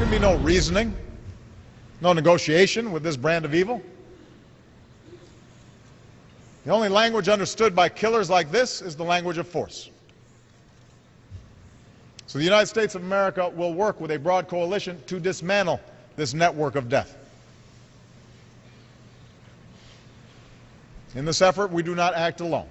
can be no reasoning, no negotiation with this brand of evil. The only language understood by killers like this is the language of force. So the United States of America will work with a broad coalition to dismantle this network of death. In this effort, we do not act alone.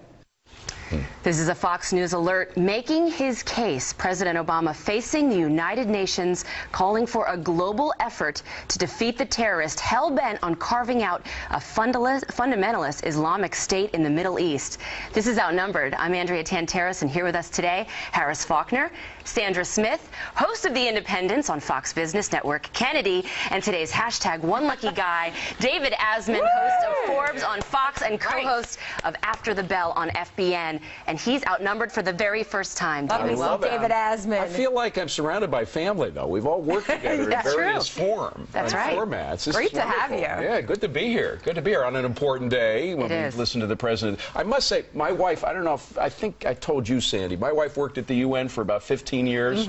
This is a Fox News alert. Making his case, President Obama facing the United Nations, calling for a global effort to defeat the terrorist hell-bent on carving out a fundamentalist Islamic State in the Middle East. This is Outnumbered. I'm Andrea Tantaris, and here with us today, Harris Faulkner, Sandra Smith, host of The Independents on Fox Business Network, Kennedy, and today's #OneLuckyGuy, David Asman, host of Forbes on Fox and co-host of After the Bell on FBN. And he's outnumbered for the very first time. David, David Asman. I feel like I'm surrounded by family, though. We've all worked together in various formats. This Great to have you. Yeah, good to be here. Good to be here on an important day when we listen to the president. I must say, my wife, I don't know if, I think I told you, Sandy, my wife worked at the UN for about 15 years.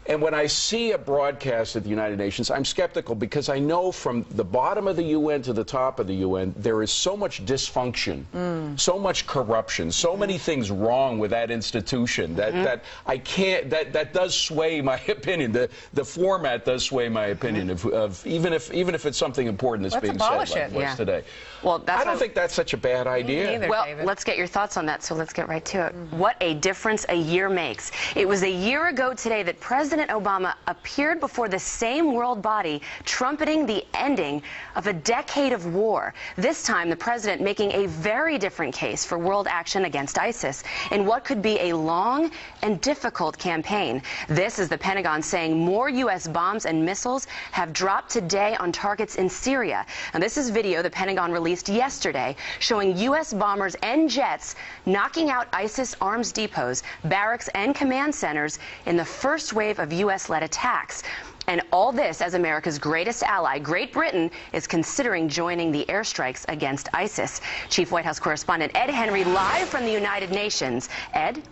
And when I see a broadcast at the United Nations, I'm skeptical because I know from the bottom of the UN to the top of the UN, there is so much dysfunction, so much corruption, so many things wrong with that institution that I can't, that does sway my opinion. The format does sway my opinion of even if it's something important that's being said like it was today. Well, I don't think that's such a bad idea. Either, well, David. Let's get your thoughts on that, so let's get right to it. What a difference a year makes. It was a year ago today that President Obama appeared before the same world body, trumpeting the ending of a decade of war. This time, the president making a very different case for world action against ISIS in what could be a long and difficult campaign. This is the Pentagon saying more U.S. bombs and missiles have dropped today on targets in Syria. And this is video the Pentagon released yesterday showing U.S. bombers and jets knocking out ISIS arms depots, barracks, and command centers in the first wave of U.S.-led attacks. And all this as America's greatest ally, Great Britain, is considering joining the airstrikes against ISIS. Chief White House correspondent Ed Henry live from the United Nations. Ed?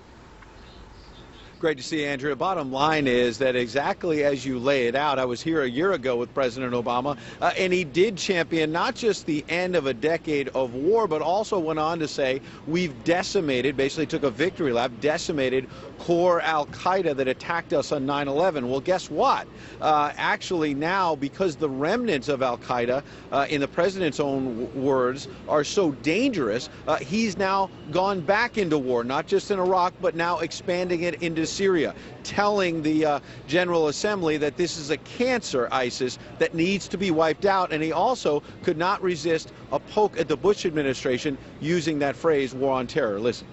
Great to see you, Andrea. Bottom line is that exactly as you lay it out, I was here a year ago with President Obama, and he did champion not just the end of a decade of war, but also went on to say we've decimated, basically took a victory lap, decimated core al-Qaeda that attacked us on 9/11. Well, guess what? Actually now, because the remnants of al-Qaeda, in the president's own words, are so dangerous, he's now gone back into war, not just in Iraq, but now expanding it into Syria, telling the General Assembly that this is a cancer, ISIS, that needs to be wiped out. And he also could not resist a poke at the Bush administration using that phrase, war on terror. Listen.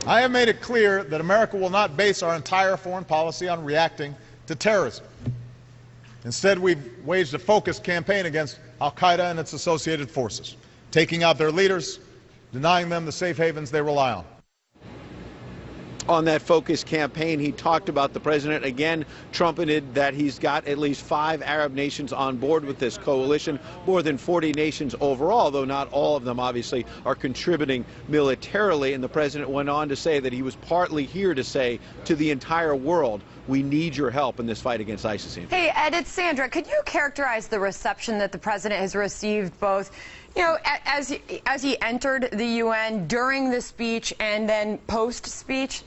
I have made it clear that America will not base our entire foreign policy on reacting to terrorism. Instead, we've waged a focused campaign against al-Qaeda and its associated forces, taking out their leaders, denying them the safe havens they rely on. On that focus campaign, he talked about the president again trumpeted that he's got at least 5 Arab nations on board with this coalition, more than 40 nations overall, though not all of them obviously are contributing militarily. And the president went on to say that he was partly here to say to the entire world, we need your help in this fight against ISIS. Hey, Ed, it's Sandra. Could you characterize the reception that the president has received both, you know, as he entered the UN, during the speech, and then post-speech?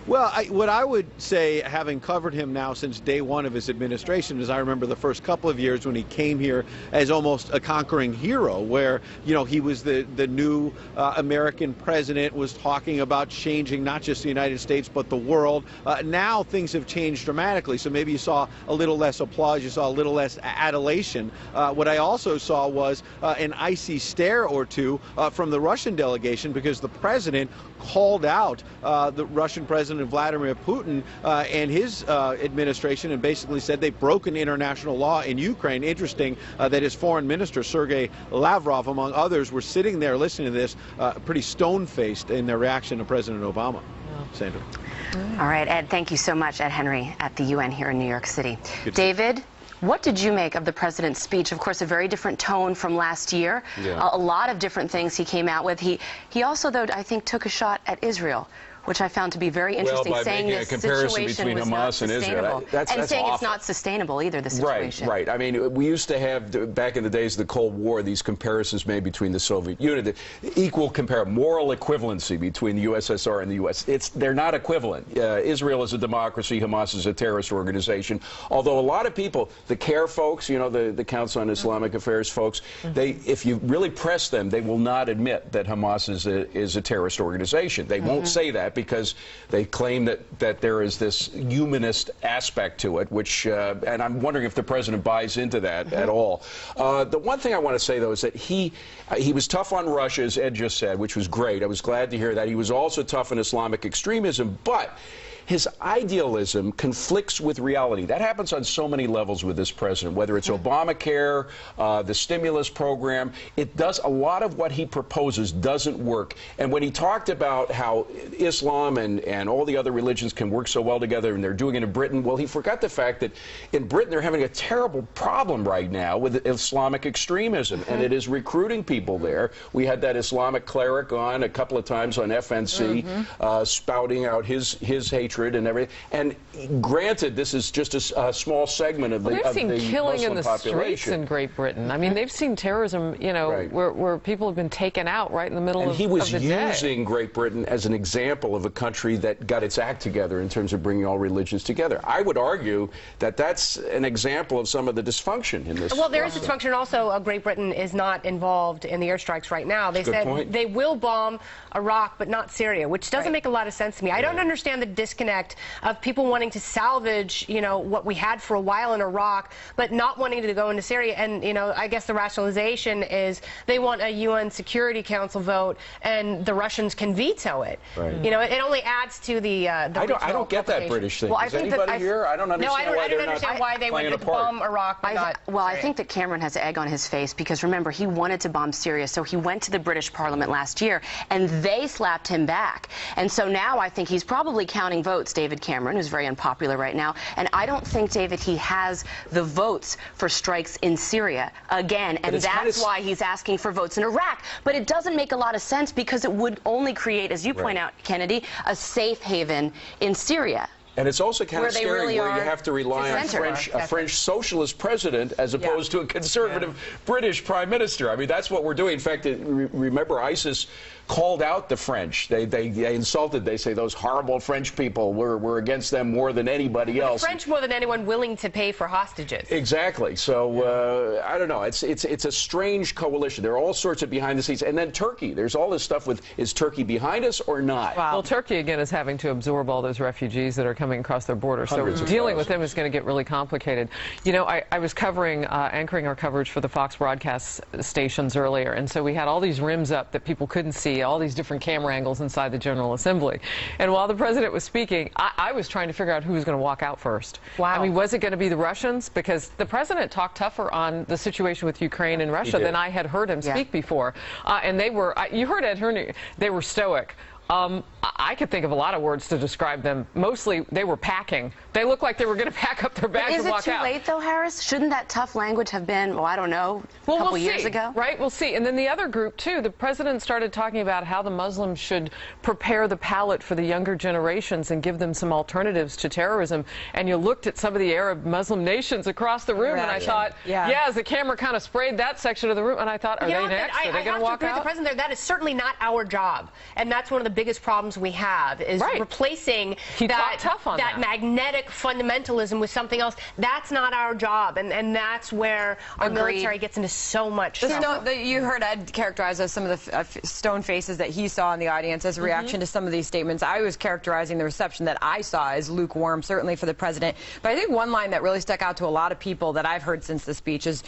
Well, what I would say, having covered him now since day one of his administration, is I remember the first couple of years when he came here as almost a conquering hero, where, you know, he was the new American president, was talking about changing not just the United States but the world. Now things have changed dramatically, so maybe you saw a little less applause, you saw a little less adulation. What I also saw was an icy stare or two from the Russian delegation, because the president called out the Russian President Vladimir Putin and his administration, and basically said they've broken international law in Ukraine. Interesting that his foreign minister, Sergei Lavrov, among others, were sitting there listening to this, pretty stone-faced in their reaction to President Obama. Sandra. All right, Ed, thank you so much. Ed Henry at the UN here in New York City. Good. David, what did you make of the president's speech? Of course, a very different tone from last year. Yeah. A lot of different things he came out with. He also, though, I think, took a shot at Israel. which I found to be very interesting, by saying making a this comparison situation between was not Hamas and Israel. sustainable. That's and saying awful. it's not sustainable either, the situation. Right. I mean, we used to have, back in the days of the Cold War, these comparisons made between the Soviet Union, moral equivalency between the USSR and the U.S. They're not equivalent. Israel is a democracy, Hamas is a terrorist organization. Although a lot of people, the CARE folks, you know, the Council on Islamic Affairs folks, if you really press them, they will not admit that Hamas is a terrorist organization. They won't say that because they claim that there is this humanist aspect to it, which, and I'm wondering if the president buys into that at all. The one thing I want to say, though, is that he was tough on Russia, as Ed just said, which was great. I was glad to hear that. He was also tough on Islamic extremism, but his idealism conflicts with reality. That happens on so many levels with this president, whether it's Obamacare, the stimulus program. It does, a lot of what he proposes doesn't work. And when he talked about how Islam and all the other religions can work so well together, and they're doing it in Britain, well, he forgot the fact that in Britain they're having a terrible problem right now with Islamic extremism, and it is recruiting people there. We had that Islamic cleric on a couple of times on FNC, spouting out his hatred and everything. And granted, this is just a small segment of the they've seen killing Muslim in the population. streets in Great Britain. I mean, they've seen terrorism, you know, where people have been taken out right in the middle of the day. And he was using Great Britain as an example of a country that got its act together in terms of bringing all religions together. I would argue that that's an example of some of the dysfunction in this. Well, there is dysfunction also. Great Britain is not involved in the airstrikes right now. They said they will bomb Iraq, but not Syria, which doesn't make a lot of sense to me. I don't understand the disconnect of people wanting to salvage, you know, what we had for a while in Iraq, but not wanting to go into Syria. And, you know, I guess the rationalization is they want a UN Security Council vote, and the Russians can veto it. You know, it only adds to the I don't get that British thing. Well, Does anybody here? I don't understand I don't understand why they would bomb Iraq. I think that Cameron has egg on his face because, remember, he wanted to bomb Syria, so he went to the British Parliament last year, and they slapped him back. And so now I think he's probably counting votes, David Cameron, who's very unpopular right now. And I don't think, David, he has the votes for strikes in Syria again, and that's why he's asking for votes in Iraq. But it doesn't make a lot of sense because it would only create, as you point out, Kennedy, a safe haven in Syria. And it's also kind of scary where you have to rely on a French socialist president as opposed to a conservative British prime minister. I mean, that's what we're doing. In fact, remember, ISIS called out the French. They insulted. They say those horrible French people. We're against them more than anybody else. The French more than anyone willing to pay for hostages. Exactly. So I don't know. It's a strange coalition. There are all sorts of behind the scenes. And then Turkey. There's all this stuff with, is Turkey behind us or not? Well, Turkey again is having to absorb all those refugees that are coming across their border. So dealing with them is going to get really complicated. You know, I was anchoring our coverage for the Fox broadcast stations earlier, and so we had all these rims up that people couldn't see, all these different camera angles inside the General Assembly. And while the president was speaking, I was trying to figure out who was going to walk out first. I mean, was it going to be the Russians? Because the president talked tougher on the situation with Ukraine and Russia than I had heard him speak before. And they were, you heard Ed Herney, they were stoic. I could think of a lot of words to describe them. Mostly, they were packing. They looked like they were going to pack up their bags and walk out. Is it too late, though, Harris? Shouldn't that tough language have been, well, I don't know, a couple years ago? Right, we'll see. And then the other group, too, the president started talking about how the Muslims should prepare the palate for the younger generations and give them some alternatives to terrorism. And you looked at some of the Arab Muslim nations across the room, and I thought, as the camera kind of sprayed that section of the room, and I thought, are they next? Are they going to walk out? The president there, that is certainly not our job. And that's one of the biggest problems we have, is replacing that magnetic fundamentalism with something else. That's not our job, and that's where our military gets into so much trouble. You heard Ed characterize some of the stone faces that he saw in the audience as a reaction to some of these statements. I was characterizing the reception that I saw as lukewarm, certainly for the president. But I think one line that really stuck out to a lot of people that I've heard since the speech is,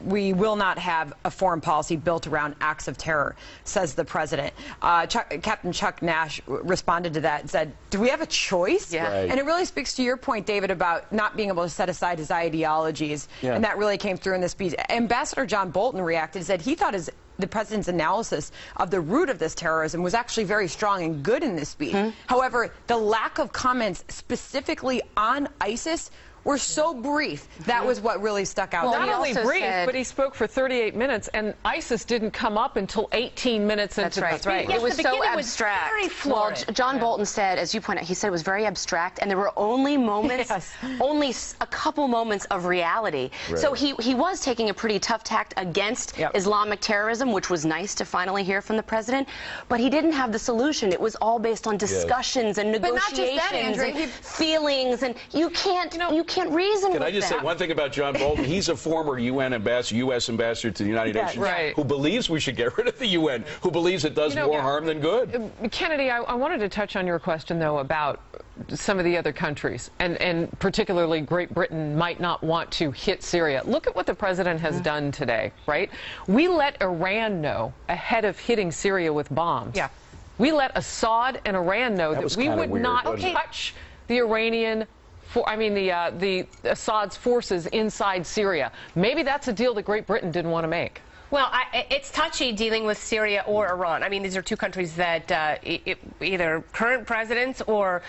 we will not have a foreign policy built around acts of terror, says the president. Captain Chuck Nash responded to that and said, do we have a choice? And it really speaks to your point, David, about not being able to set aside his ideologies. And that really came through in this speech. Ambassador John Bolton reacted and said he thought the president's analysis of the root of this terrorism was actually very strong and good in this speech. However, the lack of comments specifically on ISIS were so brief. That was what really stuck out. Well, not only brief, but he spoke for 38 minutes, and ISIS didn't come up until 18 minutes into the speech. That's right. Yes, it was so Was abstract. very florid. Well, John Bolton said, as you point out, he said it was very abstract, and there were only moments, only a couple moments of reality. Right. So he was taking a pretty tough tact against Islamic terrorism, which was nice to finally hear from the president. But he didn't have the solution. It was all based on discussions and negotiations and feelings, and you can't reason with that. Can I just say one thing about John Bolton? He's a former UN ambassador, U.S. ambassador to the United Nations, who believes we should get rid of the UN, who believes it does more harm than good. Kennedy, I wanted to touch on your question, though, about some of the other countries, and particularly Great Britain might not want to hit Syria. Look at what the president has done today, right? We let Iran know ahead of hitting Syria with bombs. Yeah. We let Assad and Iran know that we would not touch the Iranian, the Assad's forces inside Syria. Maybe that's a deal that Great Britain didn't want to make. Well, it's touchy dealing with Syria or Iran. I mean, these are two countries that either current presidents or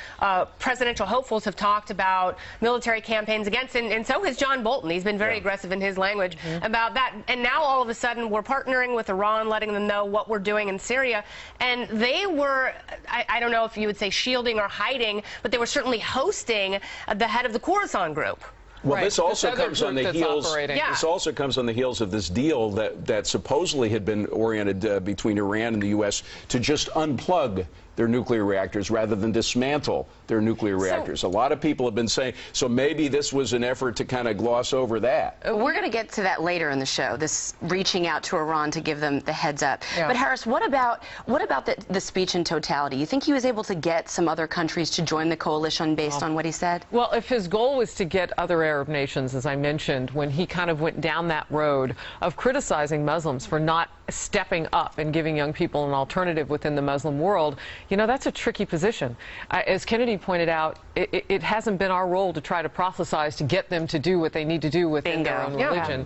presidential hopefuls have talked about military campaigns against, and so has John Bolton. He's been very aggressive in his language about that. And now all of a sudden we're partnering with Iran, letting them know what we're doing in Syria. And they were, I don't know if you would say shielding or hiding, but they were certainly hosting the head of the Khorasan group. Well, this also comes on the heels. This also comes on the heels of this deal that supposedly had been oriented between Iran and the U.S. to just unplug their nuclear reactors rather than dismantle their nuclear reactors. A lot of people have been saying, so maybe this was an effort to kind of gloss over that. We're going to get to that later in the show, this reaching out to Iran to give them the heads up. But Harris, what about the speech in totality? You think he was able to get some other countries to join the coalition based on what he said? Well, if his goal was to get other Arab nations, as I mentioned, when he kind of went down that road of criticizing Muslims for not stepping up and giving young people an alternative within the Muslim world, you know, that's a tricky position. As Kennedy pointed out, it hasn't been our role to try to proselytize to get them to do what they need to do within their own religion.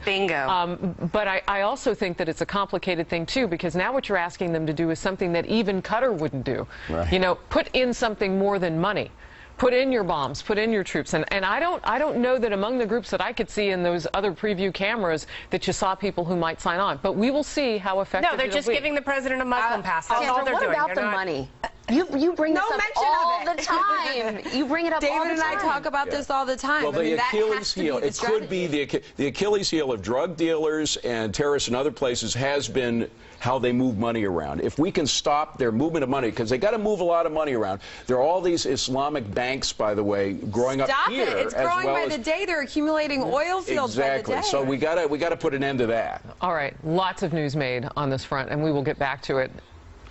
But I also think that it's a complicated thing, too, because now what you're asking them to do is something that even Qatar wouldn't do. You know, put in something more than money. Put in your bombs, put in your troops, and I don't know that among the groups that I could see in those other preview cameras that you saw people who might sign on. But we will see how effective. No, they're just giving the president a Muslim pass. That's all they're doing. What about the money? You bring this up all the time. You bring it up all the time. David and I talk about this all the time. Well, the Achilles heel, it could be the Achilles heel of drug dealers and terrorists and other places has been how they move money around. If we can stop their movement of money, because they got to move a lot of money around. There are all these Islamic banks, by the way, growing up here. Stop it! It's growing by the day. They're accumulating oil fields by the day. So we got to put an end to that. All right, lots of news made on this front, and we will get back to it.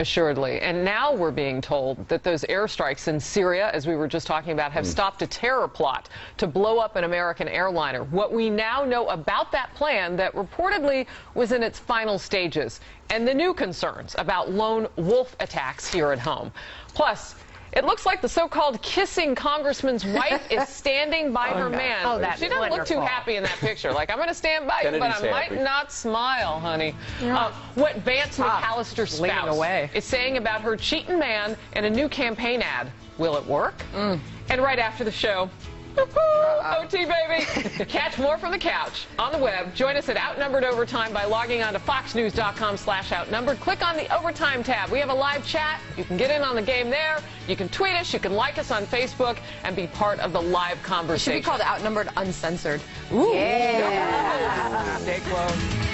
Assuredly. And now we're being told that those airstrikes in Syria, as we were just talking about, have stopped a terror plot to blow up an American airliner. What we now know about that plan that reportedly was in its final stages, and the new concerns about lone wolf attacks here at home. Plus, it looks like the so-called kissing congressman's wife is standing by her man. She doesn't look too happy in that picture. Like, I'm going to stand by you, but I might not smile, honey. What Vance McAllister's spouse is saying about her cheating man and a new campaign ad. Will it work? And right after the show, OT, baby. Catch more from the couch on the web. Join us at Outnumbered Overtime by logging on to foxnews.com/outnumbered. Click on the Overtime tab. We have a live chat. You can get in on the game there. You can tweet us. You can like us on Facebook and be part of the live conversation. It should be called Outnumbered Uncensored. Ooh. Yeah. Stay close.